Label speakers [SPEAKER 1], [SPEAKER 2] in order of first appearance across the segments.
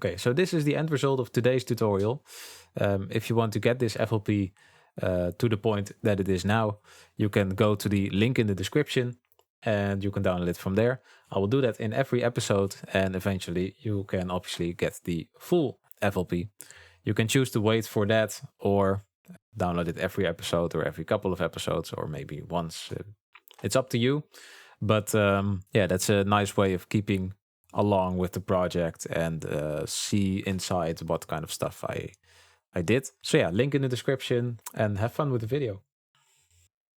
[SPEAKER 1] Okay, so this is the end result of today's tutorial. If you want to get this FLP to the point that it is now, you can go to the link in the description and you can download it from there. I will do that in every episode, and eventually you can obviously get the full FLP. You can choose to wait for that or download it every episode or every couple of episodes or maybe once. It's up to you. But yeah, that's a nice way of keeping along with the project and see inside what kind of stuff I did. So yeah, link in the description and have fun with the video.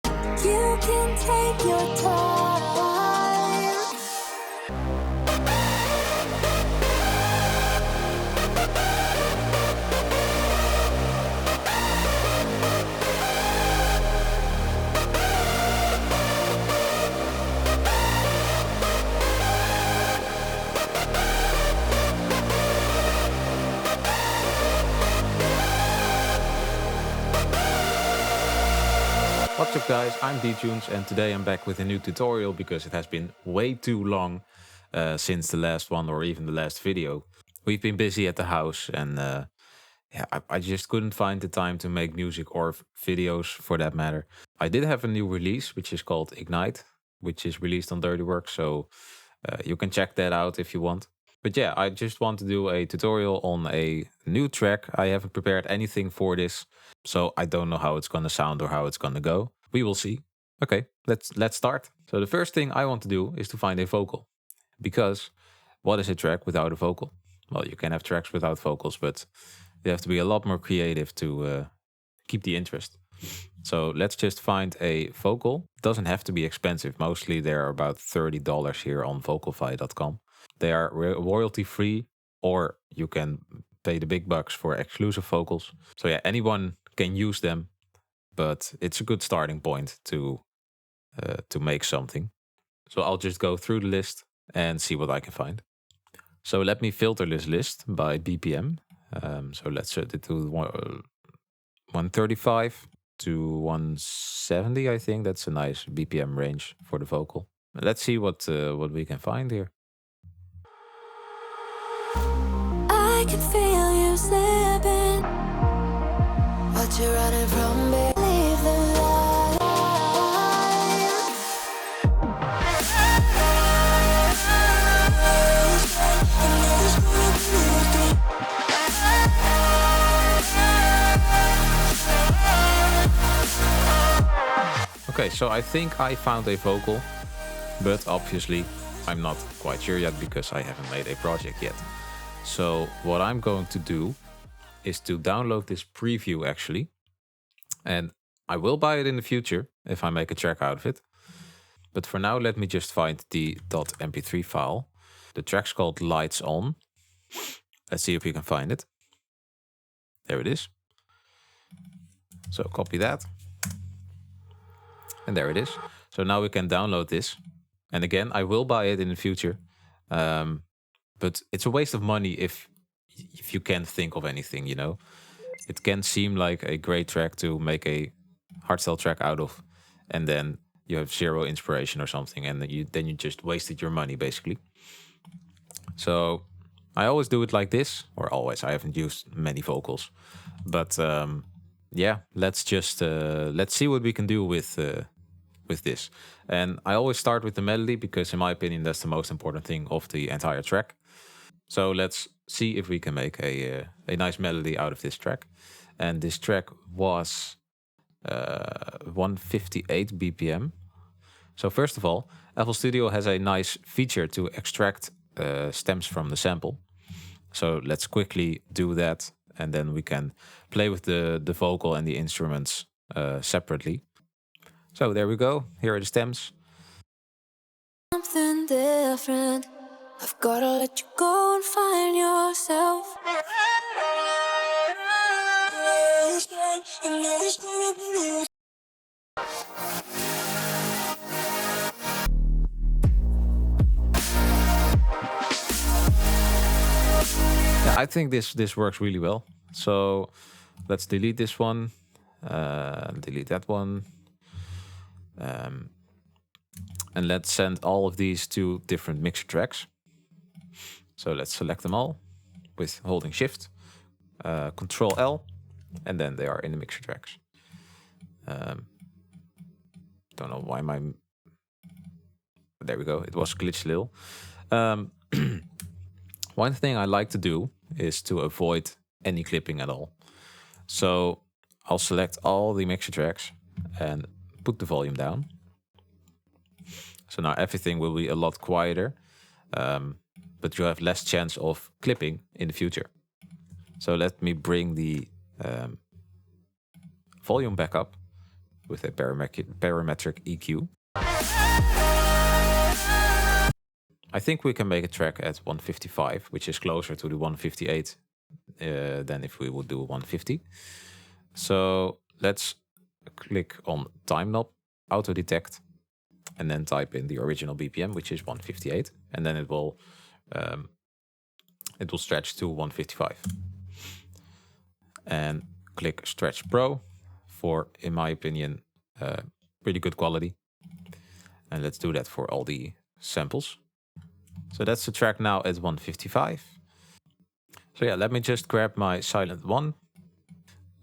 [SPEAKER 2] You can take your time.
[SPEAKER 1] What's up guys, I'm D-Tunez and today I'm back with a new tutorial because it has been way too long since the last one or even the last video. We've been busy at the house and yeah, I just couldn't find the time to make music or videos for that matter. I did have a new release which is called Ignite, which is released on Dirty Work, so you can check that out if you want. But yeah, I just want to do a tutorial on a new track. I haven't prepared anything for this, so I don't know how it's gonna sound or how it's gonna go. We will see. Okay, let's start. So the first thing I want to do is to find a vocal. Because what is a track without a vocal? Well, you can have tracks without vocals, but you have to be a lot more creative to keep the interest. So let's just find a vocal. It doesn't have to be expensive. Mostly they're about $30 here on vocalfy.com. They are royalty free, or you can pay the big bucks for exclusive vocals. So yeah, anyone can use them, but it's a good starting point to make something. So I'll just go through the list and see what I can find. So let me filter this list by BPM. So let's set it to 135 to 170. I think that's a nice BPM range for the vocal. Let's see what we can find here.
[SPEAKER 2] I can feel you slipping, but you're running from me. Leave the light.
[SPEAKER 1] Okay, so I think I found a vocal, but obviously I'm not quite sure yet because I haven't made a project yet. So what I'm going to do is to download this preview actually, and I will buy it in the future if I make a track out of it. But for now, let me just find the .mp3 file. The track's called Lights On. Let's see if we can find it. There it is. So copy that. And there it is. So now we can download this. And again, I will buy it in the future. But it's a waste of money if you can't think of anything, you know. It can seem like a great track to make a hardstyle track out of, and then you have zero inspiration or something, and then you just wasted your money basically. So I always do it like this, or always. I haven't used many vocals, but yeah, let's see what we can do with this. And I always start with the melody because in my opinion that's the most important thing of the entire track. So let's see if we can make a nice melody out of this track. And this track was 158 BPM. So first of all, FL Studio has a nice feature to extract stems from the sample. So let's quickly do that, and then we can play with the vocal and the instruments separately. So there we go. Here are the stems.
[SPEAKER 2] Something different. I've gotta let you go and find yourself.
[SPEAKER 1] Yeah, I think this works really well. So let's delete this one, delete that one. And let's send all of these to different mixer tracks. So let's select them all. with holding Shift, Control L, and then they are in the mixer tracks. Don't know why my... There we go. It was glitched a little. One thing I like to do is to avoid any clipping at all. So I'll select all the mixer tracks and put the volume down. So now everything will be a lot quieter, but you have less chance of clipping in the future. So let me bring the volume back up with a parametric EQ. I think we can make a track at 155, which is closer to the 158 than if we would do 150. So let's click on time knob, auto detect, and then type in the original BPM, which is 158, and then it will stretch to 155. And click Stretch Pro for, in my opinion, pretty good quality. And let's do that for all the samples. So that's the track now at 155. So yeah, let me just grab my silent one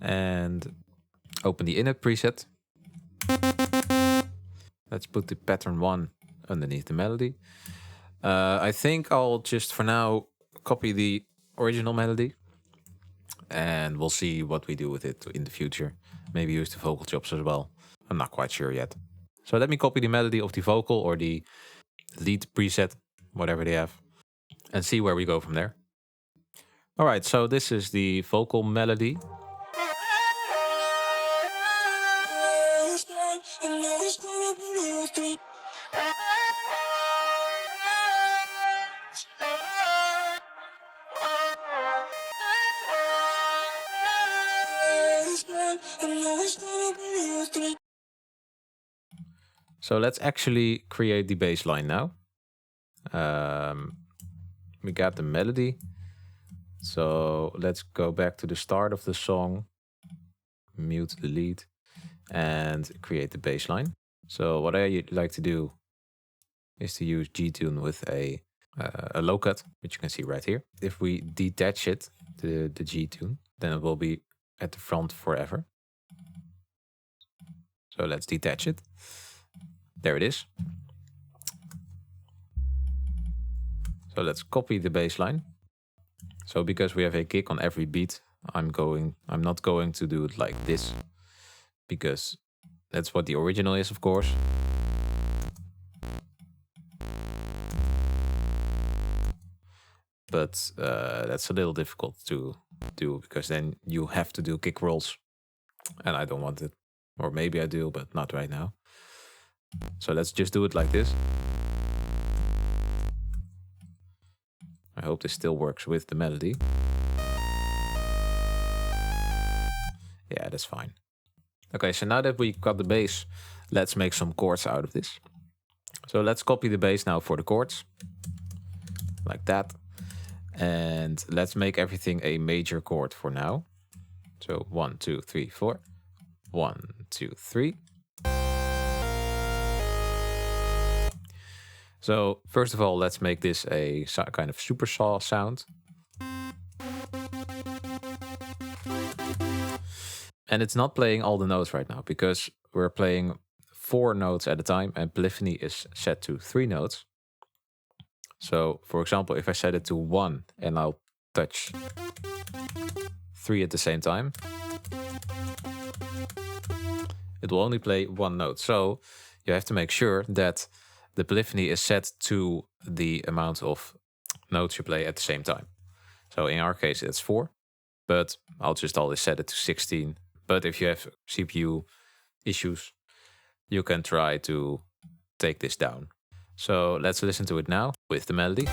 [SPEAKER 1] and open the init preset. Let's put the pattern 1 underneath the melody. I think I'll just for now copy the original melody, and we'll see what we do with it in the future. Maybe use the vocal chops as well. I'm not quite sure yet. So let me copy the melody of the vocal or the lead preset, whatever they have, and see where we go from there. All right, so this is the vocal melody. So let's actually create the bass line now. We got the melody. So let's go back to the start of the song, mute the lead, and create the bass line. So what I like to do is to use D-Tune with a low cut, which you can see right here. If we detach it, the D-Tune, then it will be at the front forever. So let's detach it. There it is. So let's copy the bass line. So because we have a kick on every beat, I'm not going to do it like this, because that's what the original is, of course. But that's a little difficult to do, because then you have to do kick rolls, and I don't want it. Or maybe I do, but not right now. So let's just do it like this. I hope this still works with the melody. Yeah, that's fine. Okay, so now that we got the bass, let's make some chords out of this. So let's copy the bass now for the chords. Like that. And let's make everything a major chord for now. So 1, 2, 3, 4. 1, 2, 3. So first of all, let's make this a kind of super saw sound. And it's not playing all the notes right now, because we're playing 4 notes at a time and polyphony is set to 3 notes. So for example, if I set it to 1 and I'll touch 3 at the same time, it will only play 1 note. So you have to make sure that the polyphony is set to the amount of notes you play at the same time. So in our case, it's 4, but I'll just always set it to 16. But if you have CPU issues, you can try to take this down. So let's listen to it now with the melody.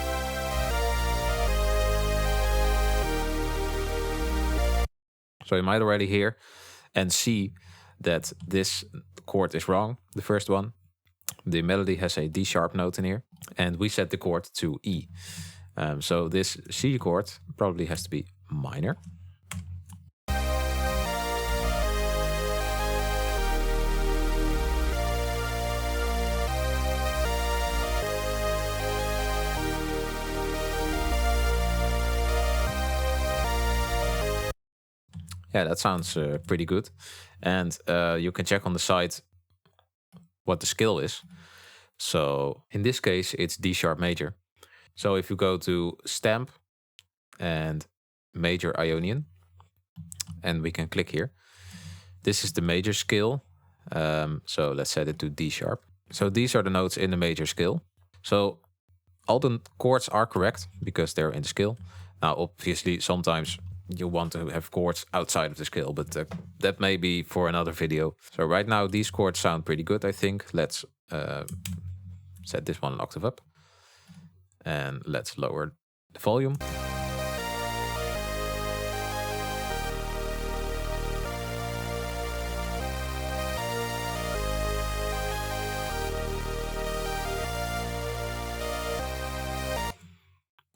[SPEAKER 1] So you might already hear and see that this chord is wrong, the first one. The melody has a D sharp note in here, and we set the chord to E. So this C chord probably has to be minor. Yeah, that sounds pretty good. And you can check on the side what the scale is. So in this case, it's D sharp major. So if you go to stamp and major Ionian, and we can click here, this is the major scale. So let's set it to D sharp. So these are the notes in the major scale. So all the chords are correct because they're in the scale. Now, obviously, sometimes you want to have chords outside of the scale, but that may be for another video. So right now, these chords sound pretty good, I think. Let's set this one an octave up. And let's lower the volume.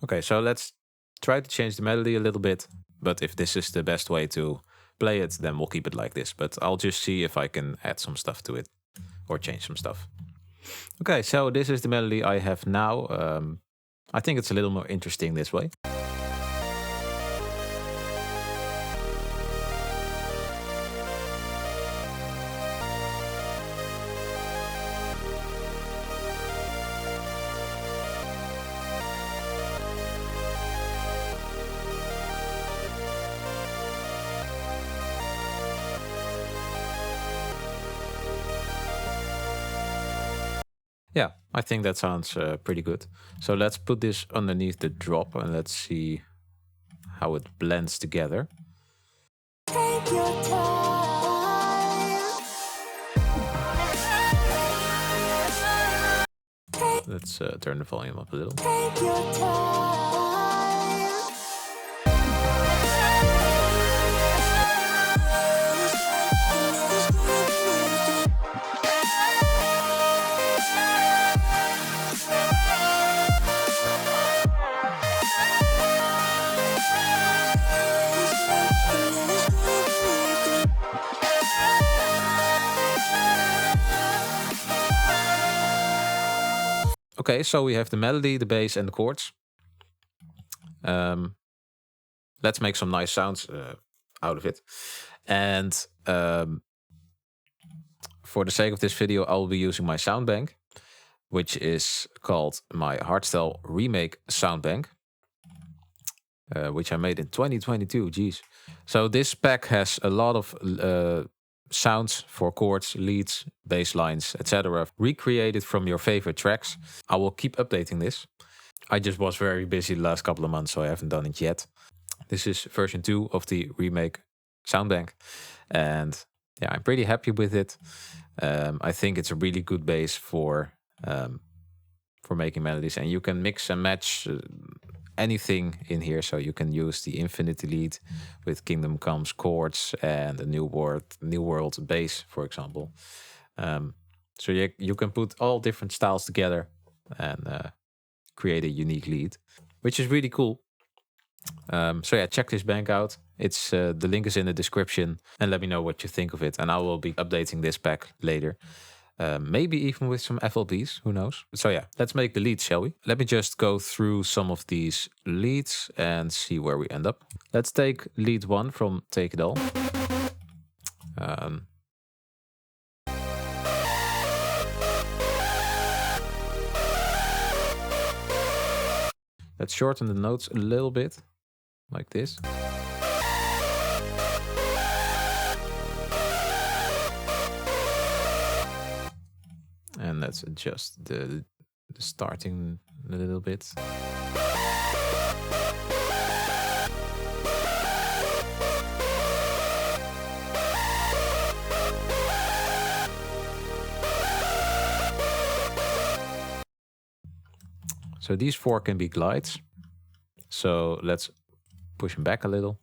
[SPEAKER 1] Okay, so let's try to change the melody a little bit. But if this is the best way to play it, then we'll keep it like this. But I'll just see if I can add some stuff to it or change some stuff. Okay, so this is the melody I have now. I think it's a little more interesting this way. Yeah, I think that sounds pretty good. So let's put this underneath the drop and let's see how it blends together.
[SPEAKER 2] Take your time.
[SPEAKER 1] Let's turn the volume up a little.
[SPEAKER 2] Take your time.
[SPEAKER 1] Okay, so we have the melody, the bass, and the chords. Let's make some nice sounds out of it. And for the sake of this video, I'll be using my sound bank, which is called my HARDSTYLE Remake Sound Bank, which I made in 2022. Geez. So this pack has a lot of sounds for chords, leads, bass lines, etc. recreated from your favorite tracks. I will keep updating this. I just was very busy the last couple of months, so I haven't done it yet. This is version 2 of the remake sound bank, and yeah, I'm pretty happy with it. I think it's a really good base for making melodies, and you can mix and match anything in here. So you can use the Infinity lead with Kingdom Comes chords and a New World bass, for example. So you can put all different styles together and create a unique lead, which is really cool. So yeah, check this bank out. It's the link is in the description, and let me know what you think of it. And I will be updating this pack later. Maybe even with some FLBs, who knows? So yeah, let's make the leads, shall we? Let me just go through some of these leads and see where we end up. Let's take lead 1 from Take It All. Let's shorten the notes a little bit, like this. And let's adjust the starting a little bit. So these 4 can be glides. So let's push them back a little.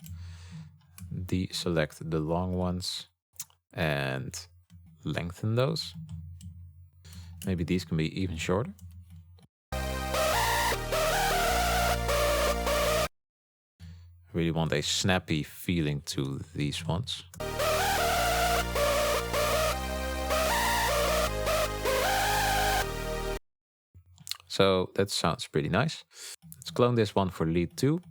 [SPEAKER 1] Deselect the long ones and lengthen those. Maybe these can be even shorter. Really want a snappy feeling to these ones. So that sounds pretty nice. Let's clone this one for lead 2.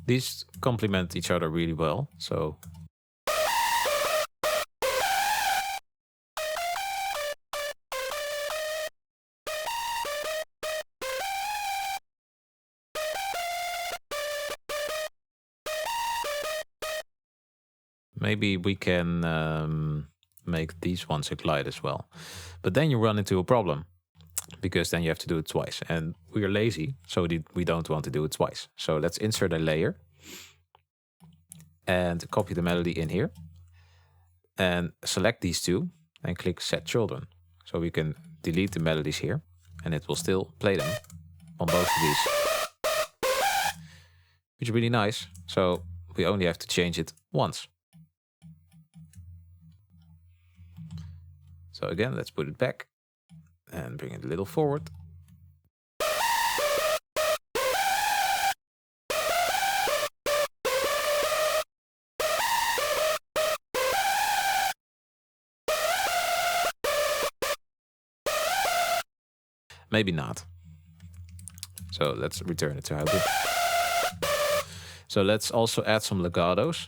[SPEAKER 1] These complement each other really well, so maybe we can make these ones a glide as well. But then you run into a problem, because then you have to do it twice. And we are lazy, so we don't want to do it twice. So let's insert a layer and copy the melody in here. And select these two and click Set Children. So we can delete the melodies here and it will still play them on both of these. Which is really nice. So we only have to change it once. So again, let's put it back and bring it a little forward. Maybe not. So let's return it to how it is. So let's also add some legatos.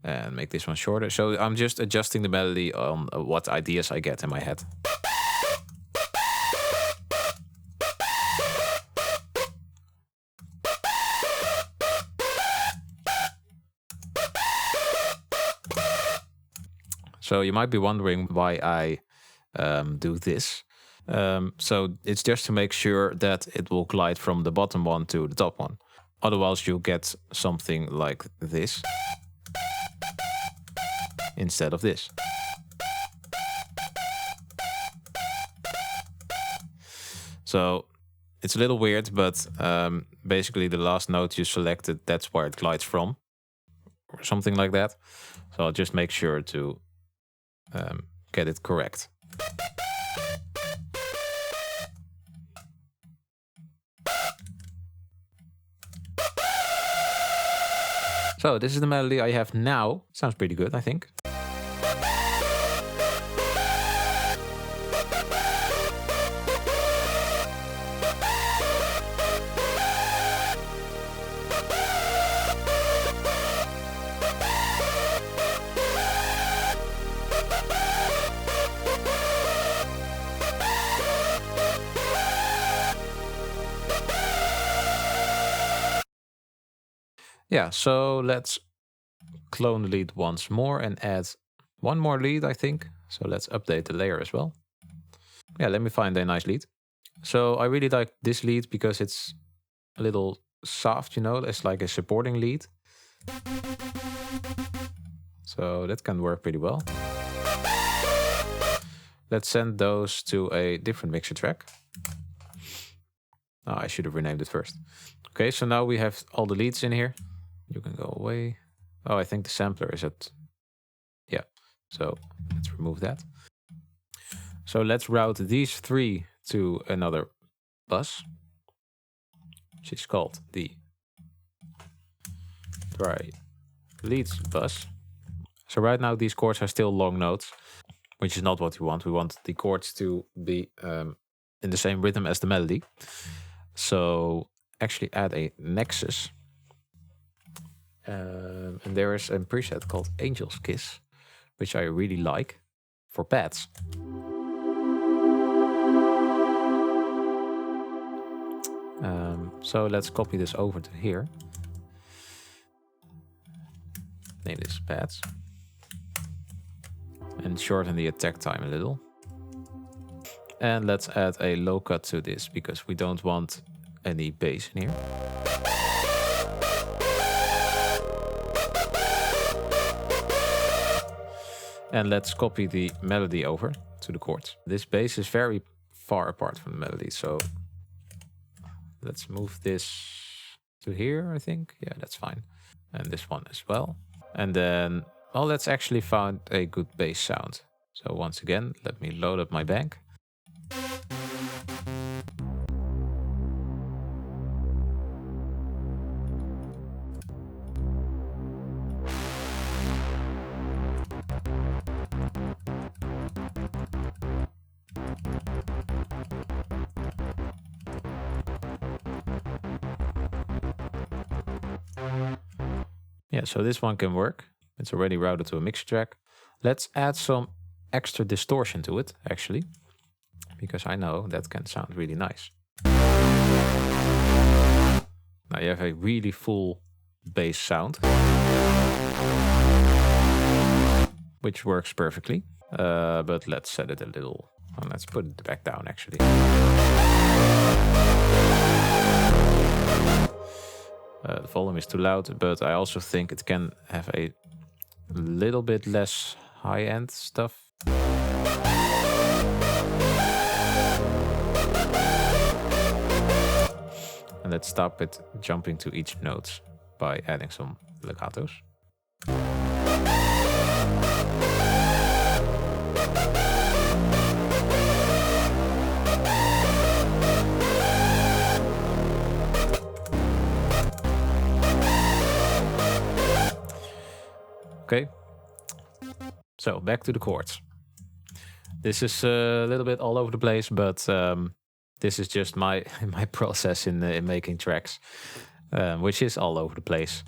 [SPEAKER 1] And make this one shorter. So I'm just adjusting the melody on what ideas I get in my head. So you might be wondering why I do this. So it's just to make sure that it will glide from the bottom one to the top one. Otherwise you'll get something like this instead of this. So it's a little weird, but basically the last note you selected, that's where it glides from, or something like that. So I'll just make sure to get it correct. So this is the melody I have now. Sounds pretty good, I think. Yeah, so let's clone the lead once more and add one more lead, I think. So let's update the layer as well. Yeah, let me find a nice lead. So I really like this lead because it's a little soft, you know, it's like a supporting lead. So that can work pretty well. Let's send those to a different mixer track. Oh, I should have renamed it first. Okay, so now we have all the leads in here. You can go away. Oh, I think the sampler is at... Yeah, so let's remove that. So let's route these three to another bus, which is called the dry leads bus. So right now these chords are still long notes, which is not what we want. We want the chords to be in the same rhythm as the melody. So actually add a nexus. And there is a preset called Angel's Kiss, which I really like for pads. So let's copy this over to here. Name this pads. And shorten the attack time a little. And let's add a low cut to this because we don't want any bass in here. And let's copy the melody over to the chords. This bass is very far apart from the melody, so let's move this to here, I think. Yeah, that's fine. And this one as well. And then, well, let's actually find a good bass sound. So once again, let me load up my bank. Yeah, so this one can work. It's already routed to a mixer track. Let's add some extra distortion to it, actually, because I know that can sound really nice. Now you have a really full bass sound, which works perfectly. But let's set it a little, and let's put it back down, actually. The volume is too loud, but I also think it can have a little bit less high-end stuff. And let's stop it jumping to each note by adding some legatos. Okay, so back to the chords. This is a little bit all over the place, but this is just my my process in making tracks, which is all over the place.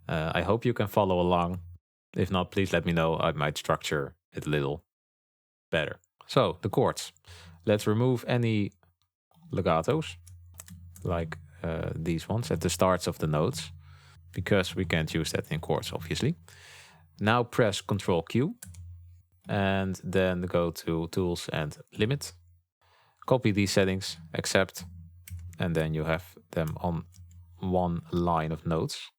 [SPEAKER 1] I hope you can follow along. If not, please let me know. I might structure it a little better. So the chords. Let's remove any legatos, like these ones at the starts of the notes, because we can't use that in chords, obviously. Now press Ctrl Q and then go to Tools and Limit. Copy these settings, accept, and then you have them on one line of notes,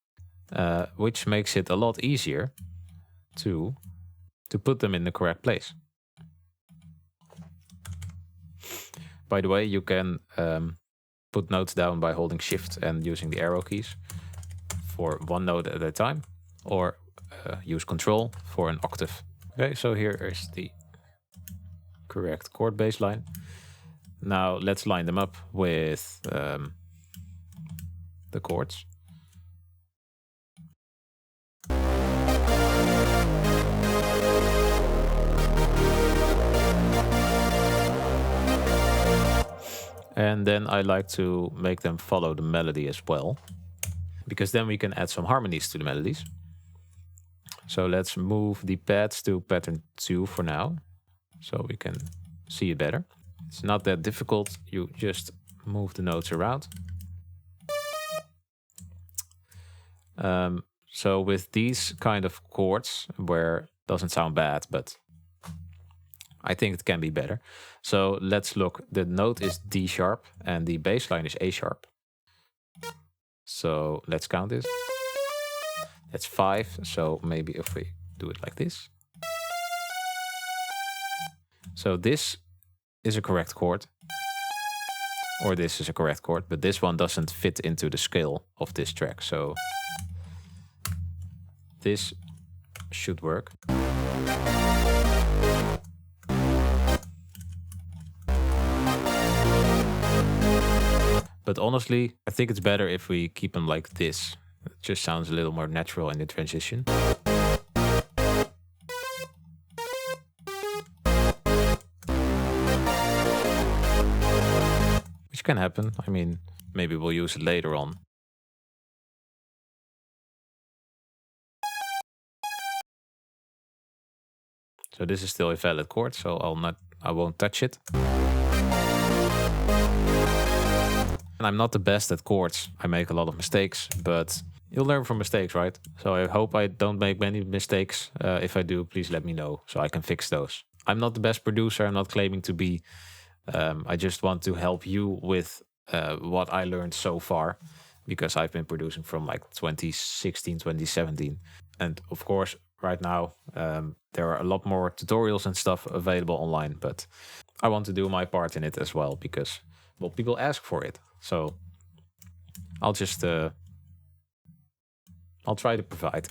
[SPEAKER 1] which makes it a lot easier to put them in the correct place. By the way, you can put notes down by holding Shift and using the arrow keys for one note at a time, or use Control for an octave. Okay, so here is the correct chord bassline. Now let's line them up with the chords. And then I like to make them follow the melody as well, because then we can add some harmonies to the melodies. So let's move the pads to pattern 2 for now, so we can see it better. It's not that difficult, you just move the notes around. So with these kind of chords, where it doesn't sound bad, but I think it can be better. So let's look, the note is D sharp and the bass line is A sharp. So let's count this. That's 5, so maybe if we do it like this. So this is a correct chord, or this is a correct chord, but this one doesn't fit into the scale of this track, so this should work. But honestly, I think it's better if we keep them like this. It just sounds a little more natural in the transition. Which can happen. I mean, maybe we'll use it later on. So this is still a valid chord, so I won't touch it. And I'm not the best at chords. I make a lot of mistakes, but you'll learn from mistakes, right? So I hope I don't make many mistakes. If I do, please let me know so I can fix those. I'm not the best producer. I'm not claiming to be. I just want to help you with what I learned so far, because I've been producing from like 2016, 2017. And of course, right now, there are a lot more tutorials and stuff available online, but I want to do my part in it as well, because, well, people ask for it. So I'll just, I'll try to provide.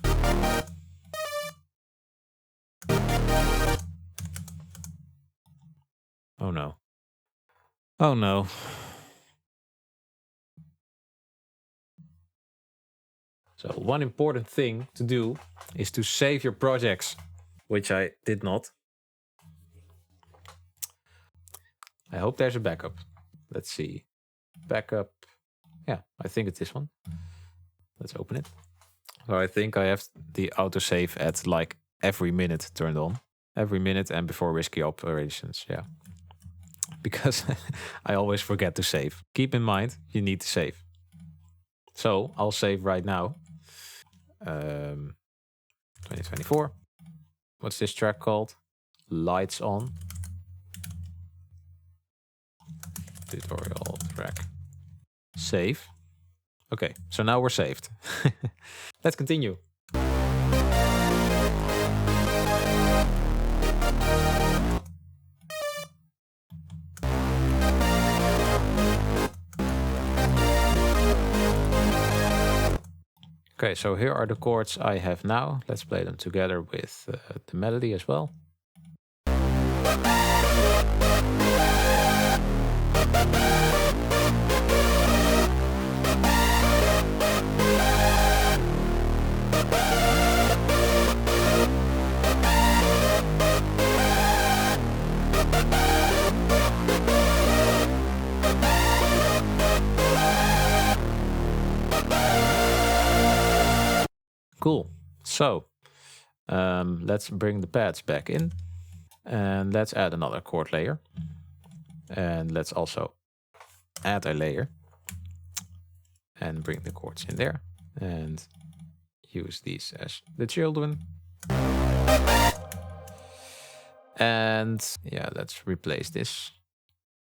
[SPEAKER 1] Oh no. Oh no. So one important thing to do is to save your projects, which I did not. I hope there's a backup. Let's see. Backup. Yeah, I think it's this one. Let's open it. So I think I have the autosave at like every minute turned on. Every minute and before risky operations, yeah. Because I always forget to save. Keep in mind, you need to save. So I'll save right now. 2024. What's this track called? Lights On. Tutorial track. Save. Okay, so now we're saved. Let's continue. Okay, so here are the chords I have now. Let's play them together with the melody as well. Cool. So let's bring the pads back in and let's add another chord layer. And let's also add a layer and bring the chords in there and use these as the children. And yeah, let's replace this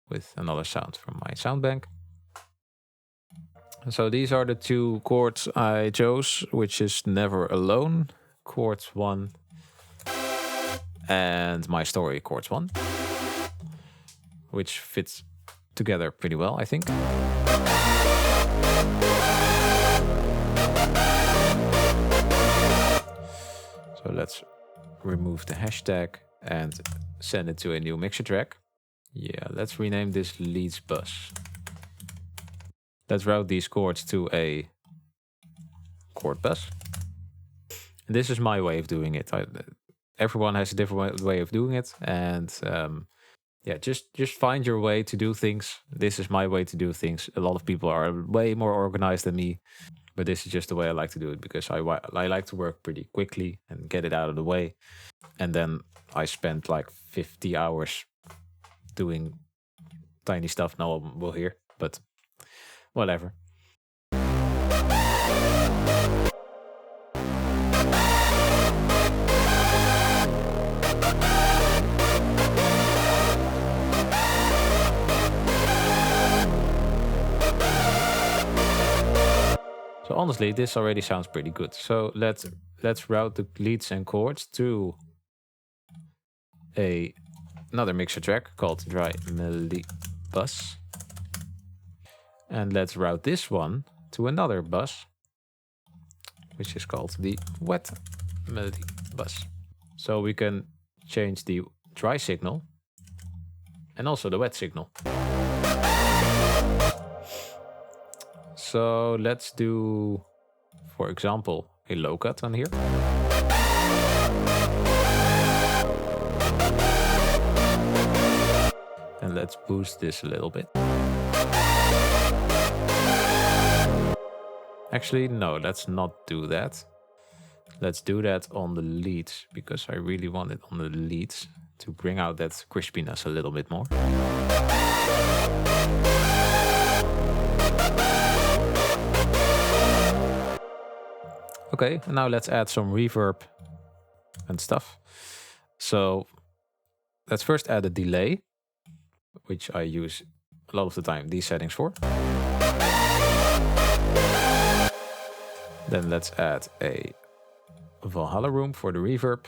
[SPEAKER 1] with another sound from my sound bank. So these are the two chords I chose, which is Never Alone, chords 1, and My Story, chords 1, which fits together pretty well, I think. So let's remove the hashtag and send it to a new mixer track. Yeah, let's rename this Leads Bus. Let's route these chords to a chord bus. And this is my way of doing it. Everyone has a different way of doing it, and yeah, just find your way to do things. This is my way to do things. A lot of people are way more organized than me, but this is just the way I like to do it because I like to work pretty quickly and get it out of the way. And then I spent like 50 hours doing tiny stuff no one will hear, but whatever. So honestly, this already sounds pretty good. So let's route the leads and chords to another mixer track called Dry Melody Bus. And let's route this one to another bus, which is called the Wet Melody Bus. So we can change the dry signal and also the wet signal. So let's do, for example, a low cut on here. And let's boost this a little bit. Actually, no, let's not do that. Let's do that on the leads because I really want it on the leads to bring out that crispiness a little bit more. Okay, now let's add some reverb and stuff. So let's first add a delay, which I use a lot of the time these settings for. Then let's add a Valhalla room for the reverb.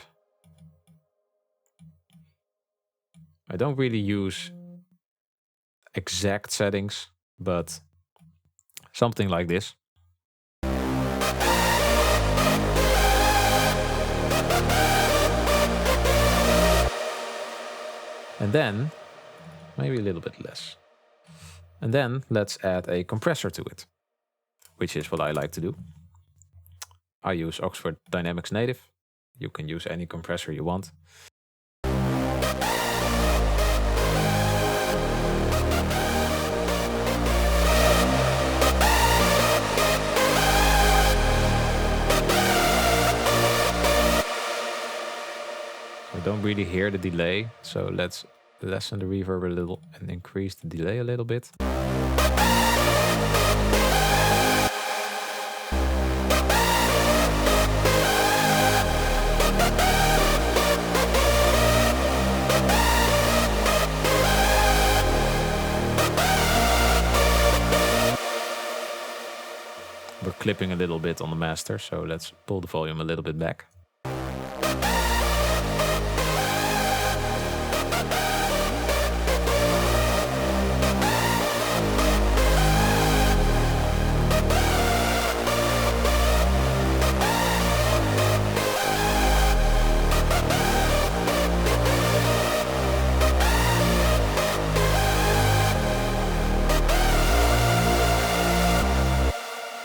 [SPEAKER 1] I don't really use exact settings, but something like this. And then, maybe a little bit less. And then let's add a compressor to it, which is what I like to do. I use Oxford Dynamics Native. You can use any compressor you want. don't really hear the delay. So let's lessen the reverb a little and increase the delay a little bit. We're clipping a little bit on the master, so let's pull the volume a little bit back.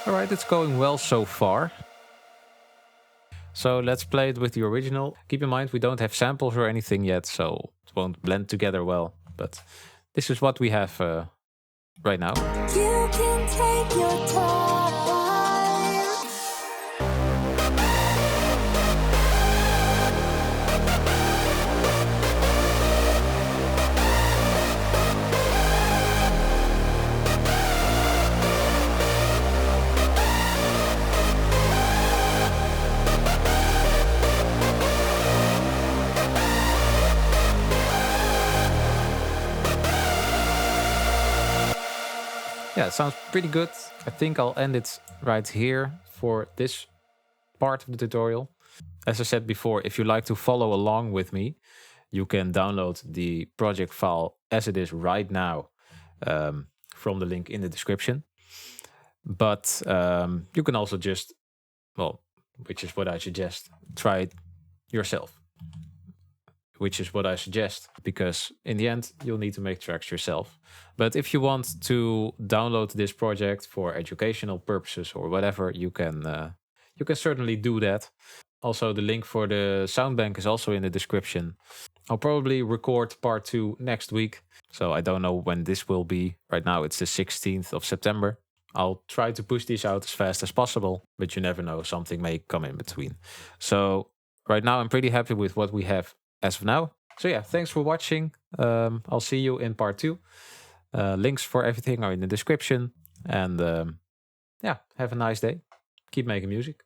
[SPEAKER 1] Alright, it's going well so far. So let's play it with the original. Keep in mind we don't have samples or anything yet, so it won't blend together well. But this is what we have right now.
[SPEAKER 2] You can take your time.
[SPEAKER 1] Yeah, it sounds pretty good. I think I'll end it right here for this part of the tutorial. As I said before, if you like to follow along with me, you can download the project file as it is right now from the link in the description. But you can also just, well, which is what I suggest, try it yourself. Which is what I suggest, because in the end, you'll need to make tracks yourself. But if you want to download this project for educational purposes or whatever, you can certainly do that. Also, the link for the sound bank is also in the description. I'll probably record part 2 next week, so I don't know when this will be. Right now, it's the 16th of September. I'll try to push these out as fast as possible, but you never know, something may come in between. So right now, I'm pretty happy with what we have as of now. So yeah, thanks for watching. I'll see you in part 2. Links for everything are in the description. And yeah, have a nice day. Keep making music.